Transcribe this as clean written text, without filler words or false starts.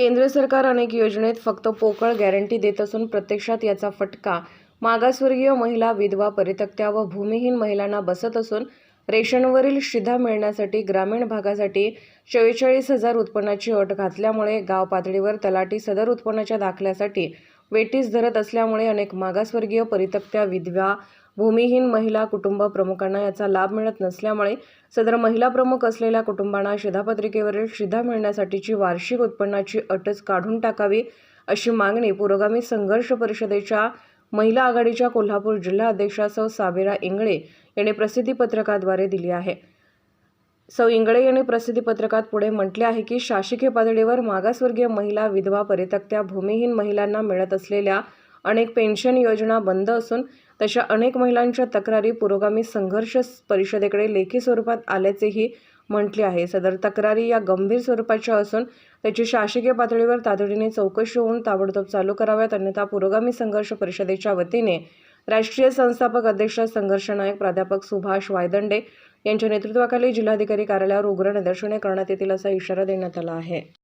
केंद्र सरकार अनेक योजनेत फक्त पोकळ गॅरंटी देत असून प्रत्यक्षात याचा फटका मागासवर्गीय महिला, विधवा, परित्यक्त्या व भूमिहीन महिलांना बसत असून रेशनवरील शिधा मिळण्यासाठी ग्रामीण भागासाठी 44,000 उत्पन्नाची अट घातल्यामुळे गाव पातळीवर तलाठी सदर उत्पन्नाच्या दाखल्यासाठी वेटीस धरत असल्यामुळे अनेक मागासवर्गीय, परित्यक्त्या, विधवा, भूमिहीन महिला कुटुंब प्रमुखांना याचा लाभ मिळत नसल्यामुळे सदर महिला प्रमुख असलेल्या कुटुंबांना शिधापत्रिकेवरील शिधा मिळण्यासाठीची वार्षिक उत्पन्नाची अटच काढून टाकावी अशी मागणी पुरोगामी संघर्ष परिषदेच्या महिला आघाडीच्या कोल्हापूर जिल्हा अध्यक्षा सौ साबिरा इंगळे यांनी प्रसिद्धी पत्रकाद्वारे दिली आहे। सौ इंगळे यांनी प्रसिद्धी पत्रकात पुढे म्हटले आहे की शासकीय पातळीवर मागासवर्गीय महिला, विधवा, परित्यक्त्या, भूमिहीन महिलांना मिळत असलेल्या अनेक पेन्शन योजना बंद असून तशा अनेक महिलांच्या तक्रारी पुरोगामी संघर्ष परिषदेकडे लेखी स्वरूपात आल्याचेही म्हटले आहे। सदर तक्रारी या गंभीर स्वरूपाच्या असून त्याची शासकीय पातळीवर तातडीने चौकशी होऊन ताबडतोब चालू कराव्यात, अन्यथा पुरोगामी संघर्ष परिषदेच्या वतीने राष्ट्रीय संस्थापक अध्यक्ष, संघर्ष नायक प्राध्यापक सुभाष वायदंडे यांच्या नेतृत्वाखाली जिल्हाधिकारी कार्यालयावर उग्र निदर्शने करण्यात येतील असा इशारा देण्यात आला आहे।